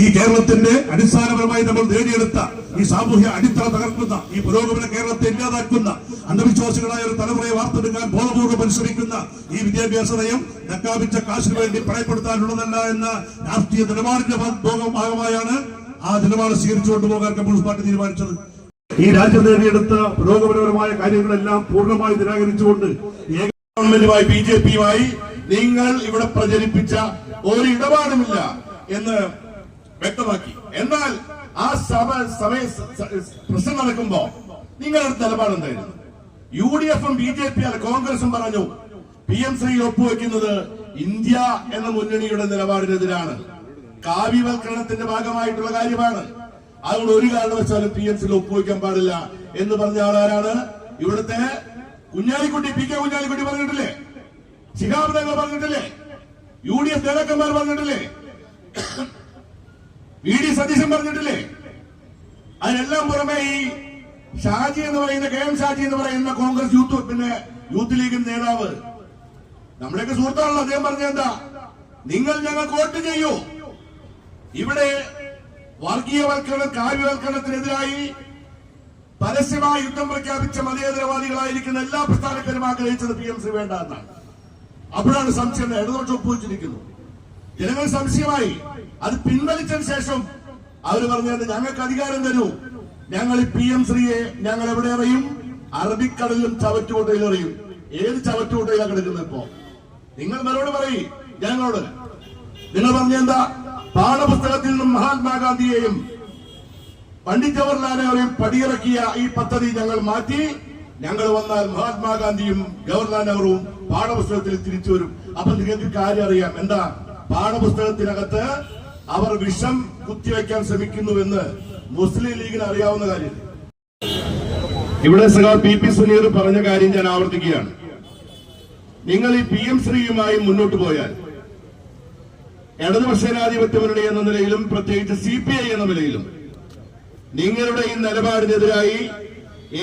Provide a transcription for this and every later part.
ഈ കേരളത്തിന്റെ അടിസ്ഥാനപരമായി നമ്മൾ നേടിയെടുത്ത ഈ സാമൂഹ്യ അടിത്തറ തകർക്കുന്ന ഈ പുരോഗമന കേരളത്തെ ഇല്ലാതാക്കുന്ന അന്ധവിശ്വാസികളായ ഒരു തലമുറയെ വാർത്തെടുക്കാൻ ബോധപൂർവ്വം പരിശ്രമിക്കുന്ന ഈ വിദ്യാഭ്യാസ നയം നക്കാപിച്ച കാശിന് വേണ്ടി പണയപ്പെടുത്താനുള്ളതല്ല എന്ന രാഷ്ട്രീയ നിലപാടിന്റെ ഭാഗമായാണ് ആ നിലപാട് സ്വീകരിച്ചു കൊണ്ടുപോകാൻ കമ്മ്യൂണിസ്റ്റ് പാർട്ടി തീരുമാനിച്ചത്. ഈ രാജ്യം നേടിയെടുത്ത പുരോഗമനപരമായ കാര്യങ്ങളെല്ലാം പൂർണ്ണമായി നിരാകരിച്ചുകൊണ്ട് ഗവൺമെന്റുമായി BJP-യുമായി നിങ്ങൾ ഇവിടെ പ്രചരിപ്പിച്ച ഒരു ഇടപാടുമില്ല എന്ന് വ്യക്തമാക്കി. എന്നാൽ ആ പ്രശ്നം നടക്കുമ്പോ നിങ്ങളുടെ നിലപാടെന്തായിരുന്നു? UDF-ഉം BJP അല്ല കോൺഗ്രസും പറഞ്ഞു PM-ശ്രീ ഒപ്പുവെക്കുന്നത് ഇന്ത്യ എന്ന മുന്നണിയുടെ നിലപാടിനെതിരാണ്, കാവ്യവൽക്കരണത്തിന്റെ ഭാഗമായിട്ടുള്ള കാര്യമാണ്, അതുകൊണ്ട് ഒരു കാരണവശാലും PM-ശ്രീ ഒപ്പുവെക്കാൻ പാടില്ല എന്ന് പറഞ്ഞ ആളാരാണ്? ഇവിടുത്തെ കുഞ്ഞാലിക്കുട്ടി, PK കുഞ്ഞാലിക്കുട്ടി പറഞ്ഞിട്ടില്ലേ? ശിഹാബ് തങ്ങൾ പറഞ്ഞിട്ടില്ലേ? UDF നേതാക്കന്മാർ പറഞ്ഞിട്ടില്ലേ? VD സതീശൻ പറഞ്ഞിട്ടില്ലേ? അതിനെല്ലാം പുറമെ ഈ ഷാജി എന്ന് പറയുന്ന KM ഷാജി എന്ന് പറയുന്ന കോൺഗ്രസ് യൂത്ത് ലീഗ് നേതാവ്, നമ്മുടെയൊക്കെ സുഹൃത്താണല്ലോ, അദ്ദേഹം പറഞ്ഞെന്താ, നിങ്ങൾ ഞങ്ങൾക്ക് വോട്ട് ചെയ്യൂ, ഇവിടെ വർഗീയവൽക്കരണം കാവ്യവൽക്കരണത്തിനെതിരായി പരസ്യമായി യുദ്ധം പ്രഖ്യാപിച്ച മതേതരവാദികളായിരിക്കുന്ന എല്ലാ പ്രസ്ഥാനക്കാരും ആഗ്രഹിച്ചത് PM-ശ്രീ വേണ്ട എന്നാണ്. അപ്പോഴാണ് സംശയം ഇടതുപക്ഷം ഒപ്പുവെച്ചിരിക്കുന്നു. ജനങ്ങൾ സംശയമായി. അത് പിൻവലിച്ചതിന് ശേഷം അവർ പറഞ്ഞത് ഞങ്ങൾക്ക് അധികാരം തരൂ, ഞങ്ങൾ ഈ PM-ശ്രീയെ ഞങ്ങൾ എവിടെ എറിയും? അറബിക്കടലിലും ചവറ്റുകൊട്ടയിൽ എറിയും. ഏത് ചവറ്റുകൊട്ടയിലാണ് കിടക്കുന്നത്? ഇപ്പോ നിങ്ങൾ മറുപടി പറയും ജനങ്ങളോട്. നിങ്ങൾ പറഞ്ഞെന്താ? പാഠപുസ്തകത്തിൽ നിന്നും മഹാത്മാഗാന്ധിയെയും പണ്ഡിറ്റ് ജവഹർലാൽ നെഹ്റുവും പടിയിറക്കിയ ഈ പദ്ധതി ഞങ്ങൾ മാറ്റി, ഞങ്ങൾ വന്നാൽ മഹാത്മാഗാന്ധിയും ജവഹർലാൽ നെഹ്റുവും പാഠപുസ്തകത്തിൽ തിരിച്ചു വരും. അപ്പൊ നിങ്ങൾക്ക് കാര്യം അറിയാം എന്താ? പാഠപുസ്തകത്തിനകത്ത് അവർ വിഷം കുത്തിവെക്കാൻ ശ്രമിക്കുന്നുവെന്ന് മുസ്ലിം ലീഗിന് അറിയാവുന്ന കാര്യം. ഇവിടെ PP സുനീർ പറഞ്ഞ കാര്യം ഞാൻ ആവർത്തിക്കുകയാണ്. നിങ്ങൾ ഈ PM-ശ്രീയുമായി മുന്നോട്ട് പോയാൽ ഇടതുപക്ഷ ജനാധിപത്യ മുന്നണി എന്ന നിലയിലും പ്രത്യേകിച്ച് CPI എന്ന നിലയിലും നിങ്ങളുടെ ഈ നിലപാടിനെതിരായി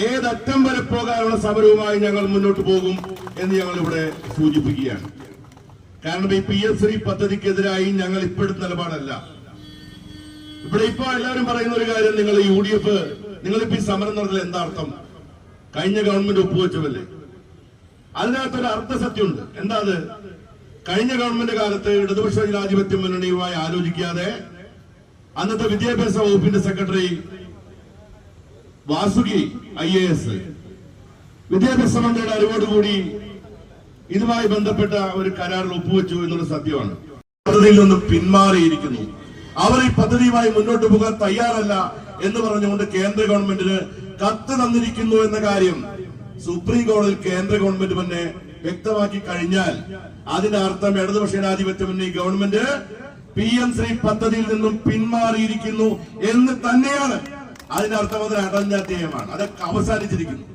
ഏതറ്റം വരെ പോകാനുള്ള സമരവുമായി ഞങ്ങൾ മുന്നോട്ട് പോകും എന്ന് ഞങ്ങൾ ഇവിടെ സൂചിപ്പിക്കുകയാണ്. കാരണം ഈ PM-ശ്രീ പദ്ധതിക്കെതിരായി ഞങ്ങൾ ഇപ്പോഴത്തെ നിലപാടല്ല. ഇവിടെ ഇപ്പൊ എല്ലാവരും പറയുന്ന ഒരു കാര്യം, നിങ്ങൾ UDF നിങ്ങളിപ്പോ ഈ സമരം നടന്നതിൽ എന്താ അർത്ഥം? കഴിഞ്ഞ ഗവൺമെന്റ് ഒപ്പുവെച്ചതല്ലേ? അതിനകത്തൊരു അർത്ഥസത്യമുണ്ട്. എന്താ അത്? കഴിഞ്ഞ ഗവൺമെന്റ് കാലത്ത് ഇടതുപക്ഷ ജനാധിപത്യ മുന്നണിയുമായി ആലോചിക്കാതെ അന്നത്തെ വിദ്യാഭ്യാസ വകുപ്പിന്റെ സെക്രട്ടറി വാസുകി IAS വിദ്യാഭ്യാസ മന്ത്രിയുടെ അറിവോടുകൂടി ഇതുമായി ബന്ധപ്പെട്ട ഒരു കരാറിൽ ഒപ്പുവെച്ചു എന്നുള്ള സത്യമാണ്. പദ്ധതിയിൽ നിന്നും പിന്മാറിയിരിക്കുന്നു. അവർ ഈ പദ്ധതിയുമായി മുന്നോട്ട് പോകാൻ തയ്യാറല്ല എന്ന് പറഞ്ഞുകൊണ്ട് കേന്ദ്ര ഗവൺമെന്റിന് കത്ത് തന്നിരിക്കുന്നു എന്ന കാര്യം സുപ്രീം കോടതിയിൽ കേന്ദ്ര ഗവൺമെന്റ് തന്നെ വ്യക്തമാക്കി കഴിഞ്ഞാൽ അതിന്റെ അർത്ഥം ഇടതുപക്ഷ ജനാധിപത്യ മുന്നണി ഗവൺമെന്റ് PM-ശ്രീ പദ്ധതിയിൽ നിന്നും പിന്മാറിയിരിക്കുന്നു എന്ന് തന്നെയാണ്. അതിന്റെ അർത്ഥം അത് അടഞ്ഞ അധ്യായമാണ്. അതൊക്കെ അവസാനിച്ചിരിക്കുന്നു.